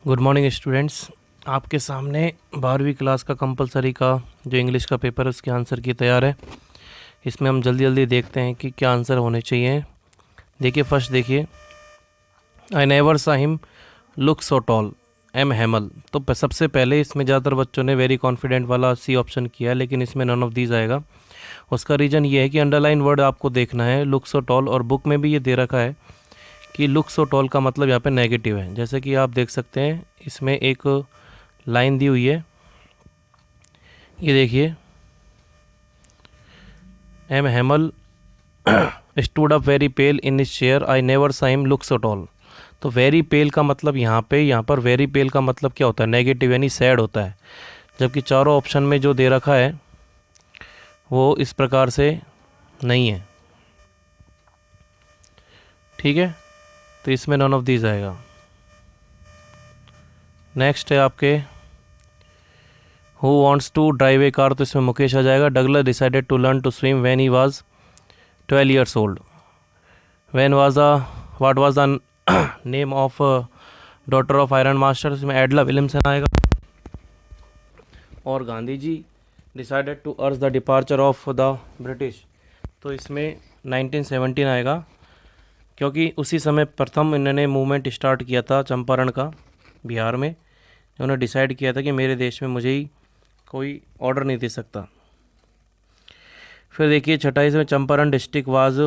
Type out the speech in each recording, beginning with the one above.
Good morning students. आपके सामने 12वीं क्लास का कंपलसरी का जो इंग्लिश का पेपर है उसके आंसर की तैयार है। इसमें हम जल्दी जल्दी देखते हैं कि क्या आंसर होने चाहिए। देखिए फर्स्ट देखिए, I never saw him look so tall M Hamel. तो सबसे पहले इसमें ज़्यादातर बच्चों ने वेरी कॉन्फिडेंट वाला सी ऑप्शन किया है, लेकिन इसमें नन ऑफ दीज आएगा। उसका रीज़न ये है कि अंडरलाइन वर्ड आपको देखना है लुक सो टॉल, और बुक में भी ये दे रखा है कि लुक सो टॉल का मतलब यहाँ पे नेगेटिव है। जैसे कि आप देख सकते हैं इसमें एक लाइन दी हुई है, ये देखिए, M Hamel stood up very pale in his chair I never saw him look so tall. तो वेरी पेल का मतलब यहाँ पर वेरी पेल का मतलब क्या होता है? नेगेटिव यानी सैड होता है। जबकि चारों ऑप्शन में जो दे रखा है वो इस प्रकार से नहीं है। ठीक है, तो इसमें नन ऑफ दीज आएगा। नेक्स्ट है आपके who wants to drive a car, तो इसमें मुकेश आ जाएगा। Douglas decided to learn to swim when he was 12 years old। When was the what was the name of daughter of iron master, इसमें Edla Williamson आएगा। और Gandhi ji decided to urge the departure of the British, तो इसमें 1917 आएगा, क्योंकि उसी समय प्रथम इन्होंने मूवमेंट स्टार्ट किया था चंपारण का बिहार में। उन्होंने डिसाइड किया था कि मेरे देश में मुझे ही कोई ऑर्डर नहीं दे सकता। फिर देखिए छठा, इसमें Champaran district was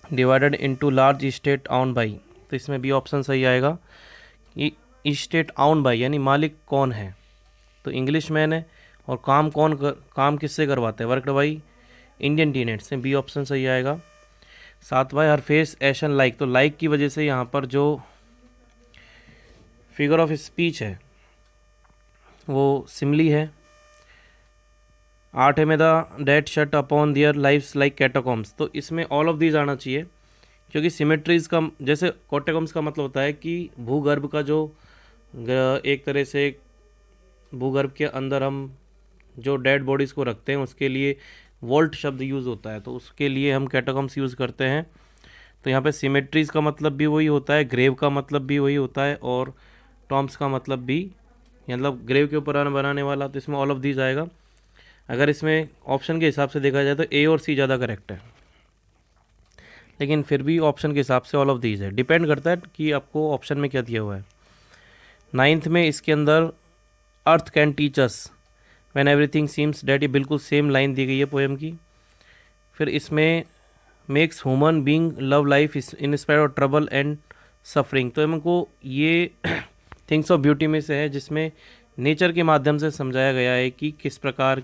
divided into large state on by, तो इसमें बी ऑप्शन सही आएगा। ये स्टेट ऑन बाई यानी मालिक कौन है? तो इंग्लिश मैन है। और काम किससे करवाते हैं? वर्कड बाई इंडियन टीनेट से, बी ऑप्शन सही आएगा। सातवां, हर फेस एशन लाइक, तो लाइक की वजह से यहाँ पर जो फिगर ऑफ स्पीच है वो सिमली है। आठवें में the dead shut upon their lifes like catacombs, तो इसमें ऑल ऑफ दीज आना चाहिए, क्योंकि सिमेट्रीज का जैसे कैटाकॉम्स का मतलब होता है कि भूगर्भ का जो एक तरह से भूगर्भ के अंदर हम जो डेड बॉडीज़ को रखते हैं उसके लिए वॉल्ट शब्द यूज़ होता है, तो उसके लिए हम कैटाकॉम्स यूज़ करते हैं। तो यहाँ पे सिमेट्रीज का मतलब भी वही होता है, ग्रेव का मतलब भी वही होता है, और टॉम्स का मतलब भी मतलब ग्रेव के ऊपर बनाने वाला, तो इसमें ऑल ऑफ दीज आएगा। अगर इसमें ऑप्शन के हिसाब से देखा जाए तो ए और सी ज़्यादा करेक्ट है, लेकिन फिर भी ऑप्शन के हिसाब से ऑल ऑफ दीज है। डिपेंड करता है कि आपको ऑप्शन में क्या दिया हुआ है। नाइन्थ में इसके अंदर earth can teach us when everything seems dead, ये बिल्कुल सेम लाइन दी गई है पोएम की। फिर इसमें makes human being love life in spite of trouble and suffering, तो हमको ये थिंग्स ऑफ ब्यूटी में से है, जिसमें नेचर के माध्यम से समझाया गया है कि किस प्रकार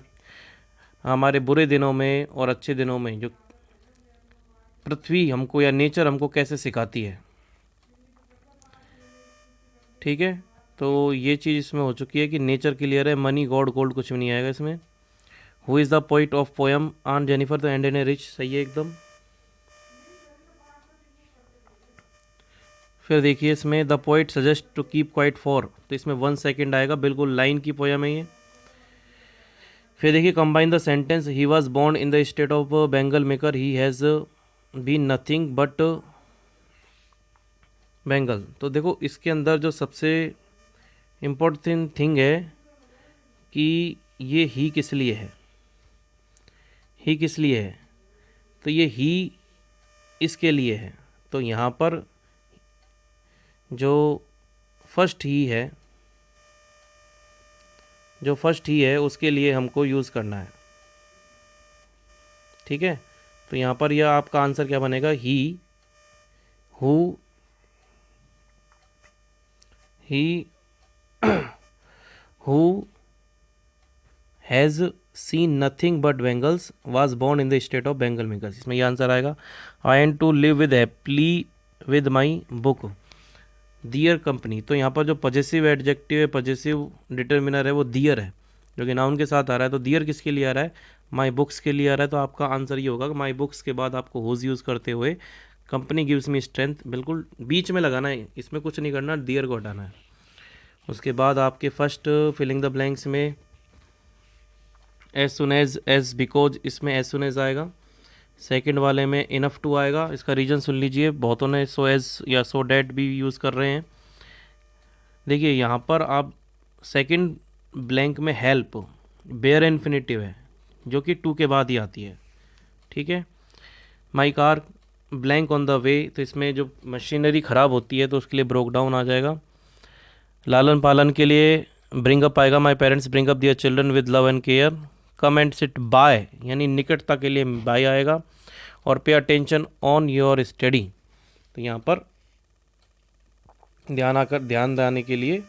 हमारे बुरे दिनों में और अच्छे दिनों में जो पृथ्वी हमको या नेचर हमको कैसे सिखाती है। ठीक है, तो ये चीज़ इसमें हो चुकी है कि नेचर क्लियर है, मनी गॉड गोल्ड कुछ भी नहीं आएगा इसमें। Who is the poet of poem on Jennifer the and an rich, सही है एकदम। फिर देखिए इसमें the poet suggest to keep quiet for, तो इसमें 1 सेकेंड आएगा, बिल्कुल लाइन की पोएम है ये। फिर देखिए combine the sentence, he was born in the state of Bengal maker he has been nothing but Bengal, तो देखो इसके अंदर जो सबसे इम्पोर्टेंट थिंग है कि ये ही किस लिए है, ही किस लिए है, तो ये ही इसके लिए है। तो यहाँ पर जो फर्स्ट ही है उसके लिए हमको यूज़ करना है। ठीक है, तो यहाँ पर यह आपका आंसर क्या बनेगा? He who who has seen nothing but Bengals was born in the state of Bengal makers, इसमें यह आंसर आएगा। I am to live with happily with my book their company, तो यहाँ पर जो पॉजेसिव एडजेक्टिव है, पॉजेसिव डिटर्मिनर है वो दियर है, जो कि नाउन के साथ आ रहा है। तो दियर किसके लिए आ रहा है? माई बुक्स के लिए आ रहा है। तो आपका आंसर ये होगा कि माई बुक्स के बाद आपको हुज यूज़ करते हुए कंपनी गिव्स मी स्ट्रेंथ, बिल्कुल बीच में लगाना है, इसमें कुछ नहीं करना, दियर को हटाना है। उसके बाद आपके फर्स्ट फिलिंग द ब्लैंक्स में एज सुन एज बिकॉज, इसमें एज सुन एज आएगा। सेकंड वाले में इनफ टू आएगा, इसका रीज़न सुन लीजिए, बहुतों ने सो एज या सो डैट भी यूज़ कर रहे हैं। देखिए यहाँ पर आप सेकंड ब्लैंक में हेल्प बेयर इन्फिनेटिव है जो कि टू के बाद ही आती है, ठीक है। My car blank on the way, तो इसमें जो मशीनरी ख़राब होती है तो उसके लिए ब्रोक डाउन आ जाएगा। लालन पालन के लिए ब्रिंग अप आएगा, my parents bring up their children with love and care. Come and sit by यानी निकटता के लिए बाय आएगा। और pay attention on your study, तो यहाँ पर ध्यान देने के लिए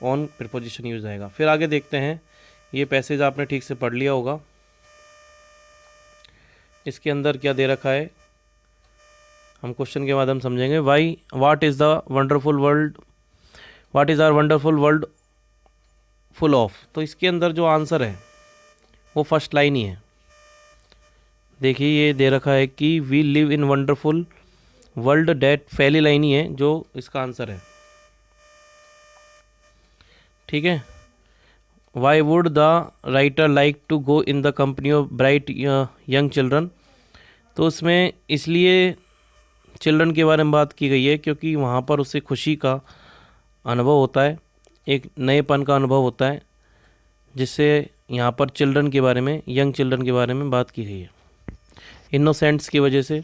ऑन प्रीपोजिशन यूज आएगा। फिर आगे देखते हैं, ये पैसेज आपने ठीक से पढ़ लिया होगा। इसके अंदर क्या दे रखा है हम क्वेश्चन के माध्यम समझेंगे। Why what is the wonderful world, what is our wonderful world full of, तो इसके अंदर जो आंसर है वो फर्स्ट लाइन ही है। देखिए ये दे रखा है कि we live in wonderful world that, पहली लाइन ही है जो इसका आंसर है, ठीक है। Why would the writer like to go in the company of bright young children, तो उसमें इसलिए चिल्ड्रन के बारे में बात की गई है क्योंकि वहाँ पर उसे खुशी का अनुभव होता है, एक नएपन का अनुभव होता है, जिससे यहाँ पर चिल्ड्रन के बारे में, यंग चिल्ड्रन के बारे में बात की गई है। इनोसेंट्स की वजह से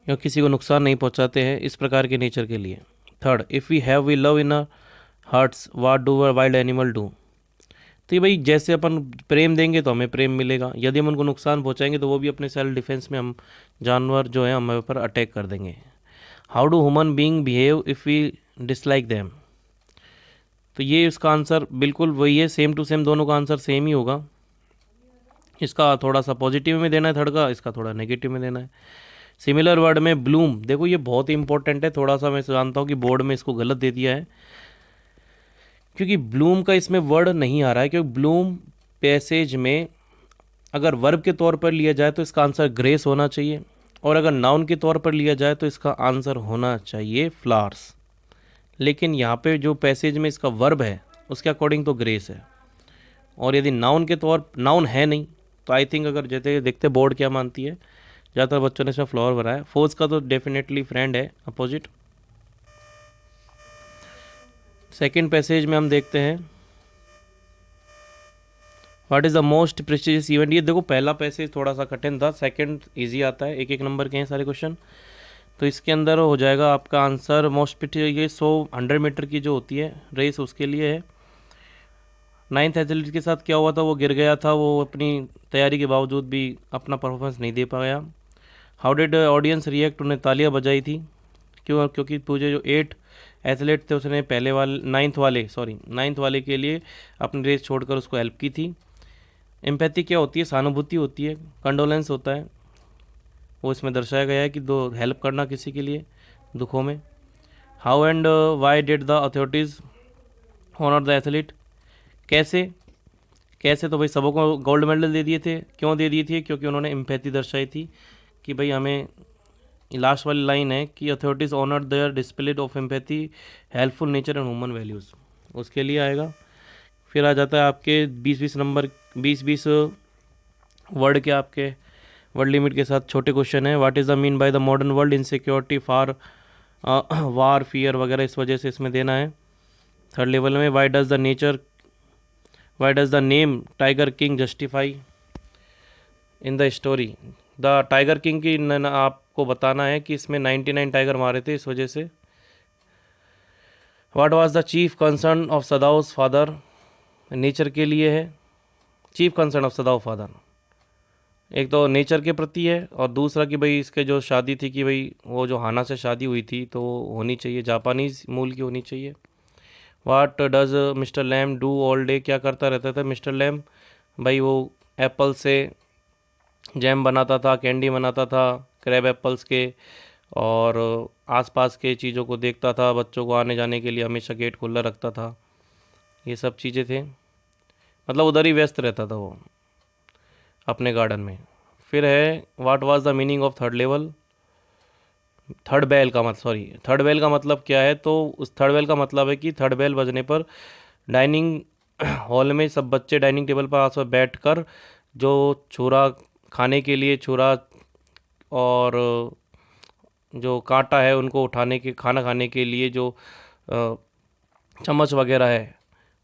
या किसी को नुकसान नहीं पहुँचाते हैं, इस प्रकार के नेचर के लिए। Third, if we have we love in a hearts what do wild animal do, तो ये भाई जैसे अपन प्रेम देंगे तो हमें प्रेम मिलेगा, यदि हम उनको नुकसान पहुँचाएंगे तो वो भी अपने सेल्फ डिफेंस में हम जानवर जो है हमारे ऊपर अटैक कर देंगे। How do human being behave if we dislike them, तो ये इसका आंसर बिल्कुल वही है, सेम टू सेम, दोनों का आंसर सेम ही होगा। इसका थोड़ा सा पॉजिटिव में देना है थर्ड का, इसका थोड़ा नेगेटिव में देना है। सिमिलर वर्ड में ब्लूम, देखो ये बहुत ही इंपॉर्टेंट है, थोड़ा सा मैं जानता हूँ कि बोर्ड में इसको गलत दे दिया है क्योंकि ब्लूम का इसमें वर्ड नहीं आ रहा है, क्योंकि ब्लूम पैसेज में अगर वर्ब के तौर पर लिया जाए तो इसका आंसर ग्रेस होना चाहिए, और अगर नाउन के तौर पर लिया जाए तो इसका आंसर होना चाहिए फ्लावर्स। लेकिन यहाँ पे जो पैसेज में इसका वर्ब है उसके अकॉर्डिंग तो ग्रेस है, और यदि नाउन के तौर, नाउन है नहीं तो आई थिंक, अगर जैसे देखते बोर्ड क्या मानती है, ज़्यादातर बच्चों ने इसमें फ्लावर भरा है। फोर्स का तो डेफिनेटली फ्रेंड है, अपोजिट। सेकेंड पैसेज में हम देखते हैं what is the most prestigious event, ये देखो पहला पैसेज थोड़ा सा कठिन था, सेकंड इजी आता है, एक एक नंबर के हैं सारे क्वेश्चन। तो इसके अंदर हो जाएगा आपका आंसर मोस्ट प्रेस्टिजियस, 100 मीटर की जो होती है रेस उसके लिए है। 9th एथलीट के साथ क्या हुआ था, वो गिर गया था, वो अपनी तैयारी के बावजूद भी अपना परफॉर्मेंस नहीं दे पाया। हाउ डिड ऑडियंस रिएक्ट, उन्हें तालियां बजाई थी, क्यों, क्योंकि पूरे जो 8 एथलीट थे उसने पहले वाले 9th वाले के लिए अपनी रेस छोड़कर उसको हेल्प की थी। एम्पैथी क्या होती है, सहानुभूति होती है, कंडोलेंस होता है, वो इसमें दर्शाया गया है कि दो हेल्प करना किसी के लिए दुखों में। How and why did the authorities honour the athlete, कैसे, कैसे तो भाई सबको गोल्ड मेडल दे दिए थे, क्यों दे दिए थे, क्योंकि उन्होंने एम्पैथी दर्शाई थी कि भाई हमें, लास्ट वाली लाइन है कि authorities honour their display of empathy helpful nature and human values, उसके लिए आएगा। फिर आ जाता है आपके 20-20 नंबर, 20-20 वर्ड के आपके वर्ड लिमिट के साथ छोटे क्वेश्चन है। What is the mean by the modern world insecurity for war fear वगैरह, इस वजह से इसमें देना है। थर्ड लेवल में why does the name tiger king justify in the story, the tiger king की आपको बताना है कि इसमें 99 टाइगर मारे थे, इस वजह से। What was the chief concern of Sadao's father, nature के लिए है, chief concern of Sadao father, एक तो नेचर के प्रति है, और दूसरा कि भाई इसके जो शादी थी कि भाई वो जो हाना से शादी हुई थी तो होनी चाहिए, जापानीज़ मूल की होनी चाहिए। What does mister Lamb do all day, क्या करता रहता था मिस्टर लैम, भाई वो एप्पल से जैम बनाता था, कैंडी बनाता था क्रैब एप्पल्स के, और आसपास के चीज़ों को देखता था, बच्चों को आने जाने के लिए हमेशा गेट खुला रखता था, ये सब चीज़ें थे, मतलब उधर ही व्यस्त रहता था वो अपने गार्डन में। फिर है what was the meaning of third level, third bell का मतलब क्या है, तो उस थर्ड बेल का मतलब है कि थर्ड बेल बजने पर डाइनिंग हॉल में सब बच्चे डाइनिंग टेबल पर आस पास बैठ कर जो छुरा खाने के लिए छुरा और जो कांटा है उनको उठाने के, खाना खाने के लिए जो अ, चम्मच वगैरह है,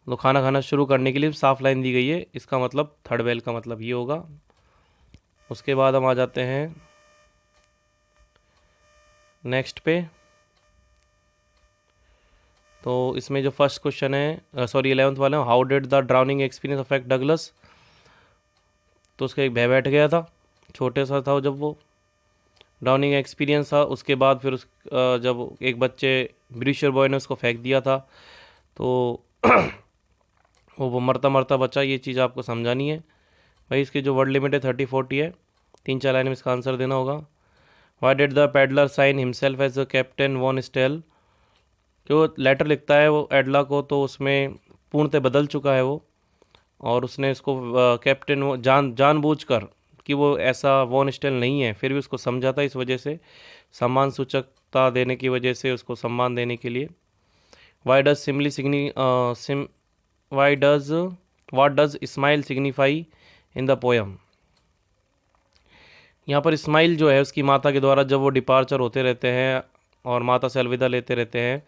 तो खाना खाना शुरू करने के लिए साफ लाइन दी गई है। इसका मतलब थर्ड वेल का मतलब ये होगा। उसके बाद हम आ जाते हैं नेक्स्ट पे। तो इसमें जो फर्स्ट क्वेश्चन है, सॉरी 11th वाला, how did the drowning experience affect Douglas. तो उसका एक भय बैठ गया था, छोटे सा था जब वो ड्राउनिंग एक्सपीरियंस था। उसके बाद फिर जब एक बच्चे ब्रीशर बॉय ने उसको फेंक दिया था, तो वो मरता मरता बचा। ये चीज़ आपको समझानी है भाई। इसकी जो वर्ड लिमिट है 30-40 है। 3-4 लाइन में इसका आंसर देना होगा। Why did the peddler sign himself as the captain von Stahle. कि वो लेटर लिखता है वो एडला को, तो उसमें पूर्णतः बदल चुका है वो, और उसने इसको कैप्टन वो जानबूझकर कि वो ऐसा वॉन स्टेल नहीं है, फिर भी उसको समझाता है। इस वजह से सम्मान सूचकता देने की वजह से उसको सम्मान देने के लिए। Why does smile signify smile why does what does smile signify in the poem. यहाँ पर स्माइल जो है उसकी माता के द्वारा जब वो डिपार्चर होते रहते हैं और माता से अलविदा लेते रहते हैं,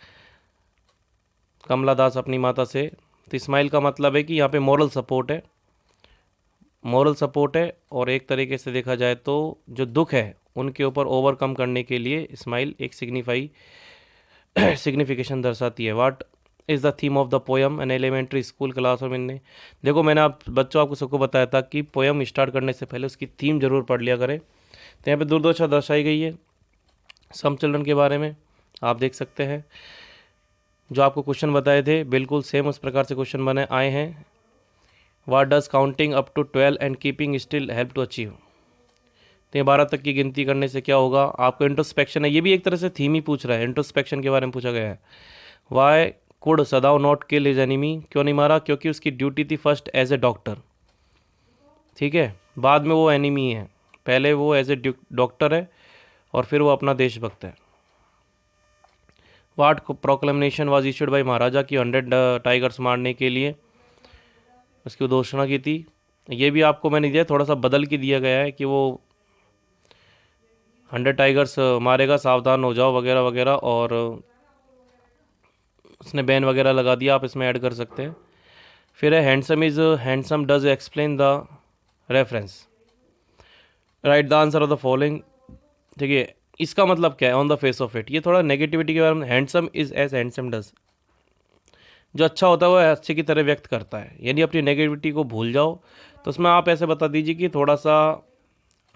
कमला दास अपनी माता से, तो स्माइल का मतलब है कि यहाँ पे मॉरल सपोर्ट है, मॉरल सपोर्ट है। और एक तरीके से देखा जाए तो जो दुख है उनके ऊपर ओवरकम करने के लिए स्माइल एक सिग्निफिकेशन दर्शाती है। What is the theme of the poem an elementary school class में। देखो मैंने आपको सबको बताया था कि पोयम स्टार्ट करने से पहले उसकी थीम जरूर पढ़ लिया करें। तो यहाँ पे दुर्दशा दर्शाई गई है सम चिल्ड्रन के बारे में, आप देख सकते हैं। जो आपको क्वेश्चन बताए थे बिल्कुल सेम उस प्रकार से क्वेश्चन बने आए हैं। What does counting up to 12 and keeping still help to achieve. तो ये 12 तक की गिनती करने से क्या होगा। आपको इंट्रोस्पेक्शन है, ये भी एक तरह से थीम ही पूछ रहा है, इंट्रोस्पेक्शन के बारे में पूछा गया है। Y could सदाव not kill his enemy. क्यों नहीं मारा, क्योंकि उसकी ड्यूटी थी फर्स्ट एज ए डॉक्टर, ठीक है, बाद में वो एनिमी है, पहले वो एज ए डॉक्टर है और फिर वो अपना देशभक्त है। वाट प्रोक्लेमेशन वाज इशूड बाई महाराजा की 100 टाइगर्स मारने के लिए उसकी घोषणा की थी। ये भी आपको मैंने दिया, थोड़ा सा बदल के दिया गया है कि वो 100 टाइगर्स मारेगा, सावधान हो जाओ वगैरह वगैरह, और उसने बैन वगैरह लगा दिया, आप इसमें ऐड कर सकते हैं। फिर है handsome does explain the reference. Write the answer of the following. ठीक है, इसका मतलब क्या है on the face of it. ये थोड़ा नेगेटिविटी के बारे में, handsome is as handsome does. जो अच्छा होता है वो अच्छे की तरह व्यक्त करता है, यानी अपनी नेगेटिविटी को भूल जाओ। तो उसमें आप ऐसे बता दीजिए कि थोड़ा सा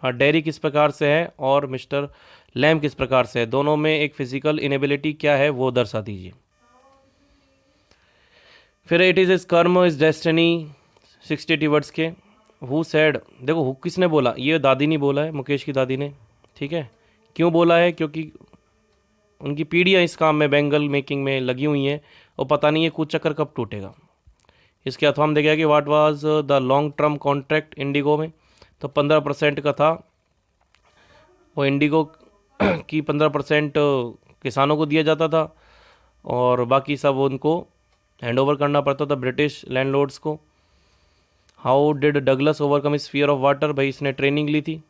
डेरी किस प्रकार से है और मिस्टर लैम किस प्रकार से है, दोनों में एक फिजिकल इनेबिलिटी क्या है वो दर्शा दीजिए। फिर इट इज़ इज कर्म इज डेस्टिनी 60 वर्ड्स के। हु सेड, देखो हु किसने बोला, ये दादी ने बोला है, मुकेश की दादी ने, ठीक है। क्यों बोला है, क्योंकि उनकी पीढ़ियाँ इस काम में बैंगल मेकिंग में लगी हुई हैं और पता नहीं है कूद चक्कर कब टूटेगा। इसके अथवा हम देखेगा कि what was the long term contract Indigo में, तो 15% का था वो इंडिगो की 15% किसानों को दिया जाता था और बाकी सब उनको हैंड ओवर करना पड़ता था ब्रिटिश लैंडलॉर्ड्स को। How did Douglas overcome is fear of water, भाई इसने ट्रेनिंग ली थी,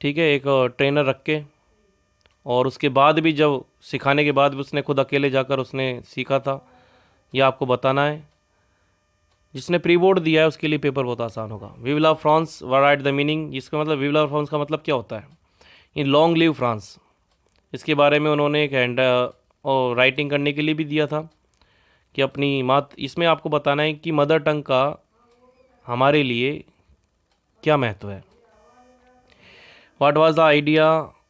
ठीक है, एक ट्रेनर रख के, और उसके बाद भी जब सिखाने के बाद भी उसने खुद अकेले जाकर उसने सीखा था, ये आपको बताना है। जिसने प्री बोर्ड दिया है उसके लिए पेपर बहुत आसान होगा। We will love France, write the meaning. इसका मतलब वी विल लव फ्रांस का मतलब क्या होता है, इन लॉन्ग लिव फ्रांस, इसके बारे में उन्होंने एक हैंड और राइटिंग करने के लिए भी दिया था कि अपनी मात, इसमें आपको बताना है कि मदर टंग का हमारे लिए क्या महत्व है। What was the idea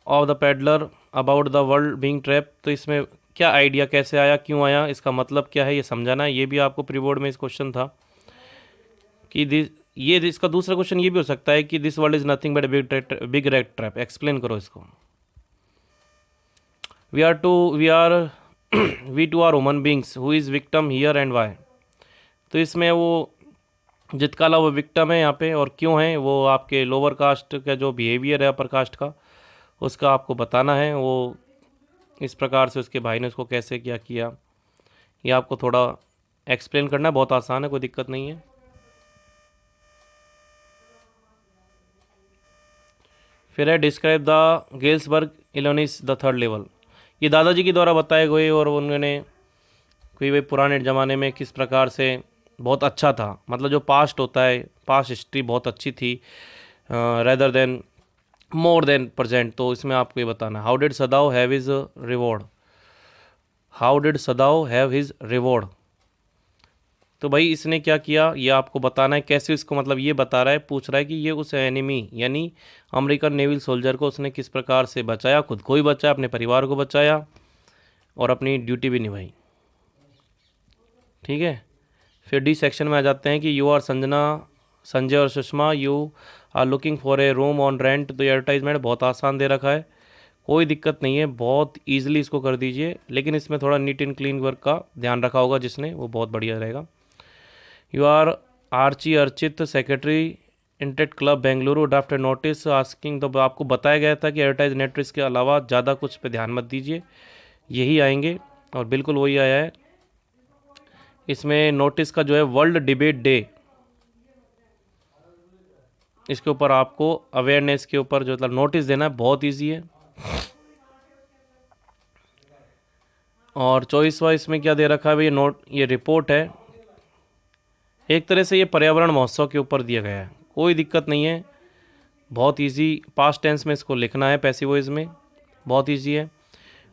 of the peddler about the world being trap, तो इसमें क्या आइडिया, कैसे आया, क्यों आया, इसका मतलब क्या है, ये समझाना है। ये भी आपको प्री बोर्ड में इस क्वेश्चन था कि इसका दूसरा क्वेश्चन ये भी हो सकता है कि this world is nothing but big red trap, explain करो इसको। We too are human beings who is victim here and why. तो इसमें वो जितकाला वो विक्टम है यहाँ पे, और क्यों है, वो आपके लोअर कास्ट का जो बिहेवियर है अपर कास्ट का, उसका आपको बताना है। वो इस प्रकार से उसके भाई ने उसको कैसे क्या किया, ये आपको थोड़ा एक्सप्लेन करना है, बहुत आसान है, कोई दिक्कत नहीं है। फिर है describe the Galesburg Illinois the third level, ये दादाजी के द्वारा बताए गए और उन्होंने कोई भाई पुराने ज़माने में किस प्रकार से बहुत अच्छा था, मतलब जो पास्ट होता है, पास्ट हिस्ट्री बहुत अच्छी थी rather than more than present. तो इसमें आपको ये बताना है, how did Sadao have his reward, how did Sadao have his reward. तो भाई इसने क्या किया ये आपको बताना है, कैसे इसको मतलब ये बता रहा है, पूछ रहा है कि ये उस एनिमी यानी अमेरिकन नेवल सोल्जर को उसने किस प्रकार से बचाया, खुद को ही बचाया, अपने परिवार को बचाया और अपनी ड्यूटी भी निभाई। ठीक है, फिर डी सेक्शन में आ जाते हैं कि यू आर संजय और Sushma, you are looking for a room on rent. तो ये एडवर्टाइजमेंट बहुत आसान दे रखा है, कोई दिक्कत नहीं है, बहुत ईजिली इसको कर दीजिए, लेकिन इसमें थोड़ा नीट एंड क्लीन वर्क का ध्यान रखा होगा जिसने, वो बहुत बढ़िया रहेगा। You are Archi Archit secretary इंटेट club Bengaluru draft notice asking. तो आपको बताया गया था कि एडवर्टाइज नेट रिस्क के अलावा ज़्यादा कुछ पे ध्यान मत दीजिए, यही आएंगे और बिल्कुल वही आया है। इसमें नोटिस का जो है वर्ल्ड डिबेट डे, इसके ऊपर आपको अवेयरनेस के ऊपर जो मतलब नोटिस देना है, बहुत ईजी है। और 24वां इसमें क्या दे रखा है भाई, ये रिपोर्ट है, एक तरह से ये पर्यावरण महोत्सव के ऊपर दिया गया है, कोई दिक्कत नहीं है, बहुत इजी, पास्ट टेंस में इसको लिखना है पैसिव वॉइस में, बहुत इजी है।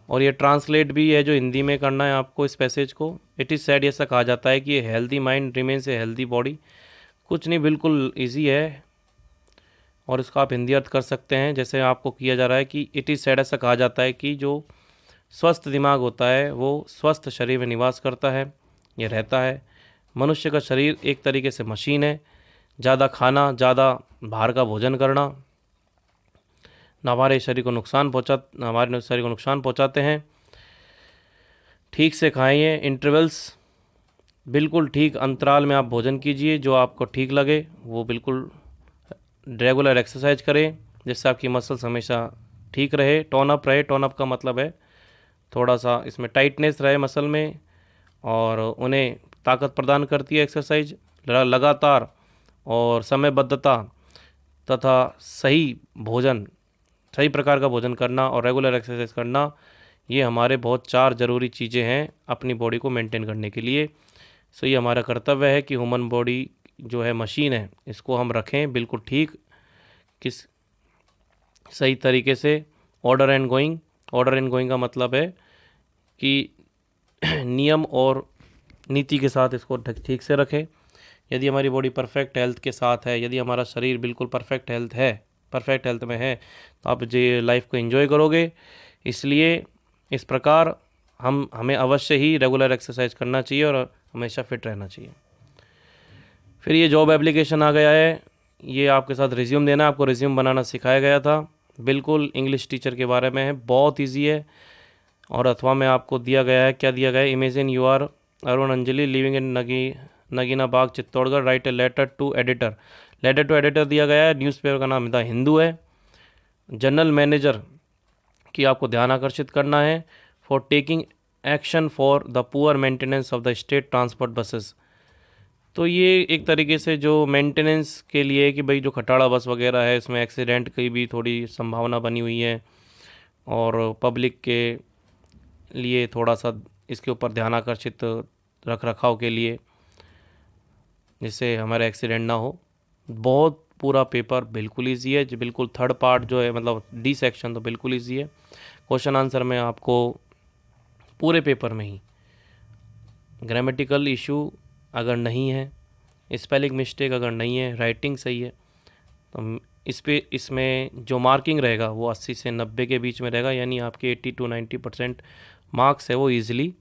और ये ट्रांसलेट भी है जो हिंदी में करना है आपको इस पैसेज को। इट इज़ सैड, ऐसा कहा जाता है कि ये healthy mind remains a healthy body, कुछ नहीं, बिल्कुल ईजी है और इसका आप हिंदी अर्थ कर सकते हैं जैसे आपको किया जा रहा है कि इट इज़ सैड, ऐसा कहा जाता है कि जो स्वस्थ दिमाग होता है वो स्वस्थ शरीर में निवास करता है, ये रहता है। मनुष्य का शरीर एक तरीके से मशीन है, ज़्यादा खाना, ज़्यादा बाहर का भोजन करना हमारे शरीर को नुकसान पहुंचाते हैं। ठीक से खाइए, इंटरवल्स, बिल्कुल ठीक अंतराल में आप भोजन कीजिए, जो आपको ठीक लगे वो बिल्कुल रेगुलर एक्सरसाइज करें जिससे आपकी मसल्स हमेशा ठीक रहे, टोन अप रहे। टोन अप का मतलब है थोड़ा सा इसमें टाइटनेस रहे मसल में और उन्हें ताकत प्रदान करती है एक्सरसाइज। लगातार और समयबद्धता तथा सही भोजन, सही प्रकार का भोजन करना और रेगुलर एक्सरसाइज करना, ये हमारे बहुत 4 ज़रूरी चीज़ें हैं अपनी बॉडी को मेंटेन करने के लिए। सो ये हमारा कर्तव्य है कि ह्यूमन बॉडी जो है मशीन है, इसको हम रखें बिल्कुल ठीक, किस सही तरीके से, order and going. Order and going का मतलब है कि नियम और नीति के साथ इसको ठीक से रखें। यदि हमारी बॉडी परफेक्ट हेल्थ के साथ है, यदि हमारा शरीर बिल्कुल परफेक्ट हेल्थ में है, तो आप जो लाइफ को एंजॉय करोगे। इसलिए इस प्रकार हमें अवश्य ही रेगुलर एक्सरसाइज करना चाहिए और हमेशा फिट रहना चाहिए। फिर ये जॉब एप्लीकेशन आ गया है, ये आपके साथ रिज्यूम देना, आपको रिज्यूम बनाना सिखाया गया था, बिल्कुल इंग्लिश टीचर के बारे में है, बहुत ईजी है। और अथवा में आपको दिया गया है, क्या दिया गया है, imagine you are Arun Anjali living in Nagina Bagh Chittorgarh, write a letter to editor. Letter to editor दिया गया है, न्यूज़पेपर का नाम द हिंदू है। जनरल मैनेजर की आपको ध्यान आकर्षित करना है, for taking action for the poor maintenance of the state transport buses. तो ये एक तरीके से जो मेंटेनेंस के लिए कि भाई जो खटाड़ा बस वगैरह है इसमें एक्सीडेंट की भी थोड़ी संभावना बनी हुई है और पब्लिक के लिए थोड़ा सा इसके ऊपर ध्यान आकर्षित रख रखाव के लिए, जिससे हमारा एक्सीडेंट ना हो। बहुत पूरा पेपर बिल्कुल ईजी है, जो बिल्कुल थर्ड पार्ट जो है मतलब डी सेक्शन तो बिल्कुल ईजी है। क्वेश्चन आंसर में आपको पूरे पेपर में ही ग्रामेटिकल इशू अगर नहीं है, स्पेलिंग मिस्टेक अगर नहीं है, राइटिंग सही है, तो इसमें जो मार्किंग रहेगा वो 80 से 90 के बीच में रहेगा, यानी आपके 80 to 90% मार्क्स है वो ईजिली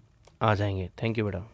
आ जाएंगे। थैंक यू बेटा।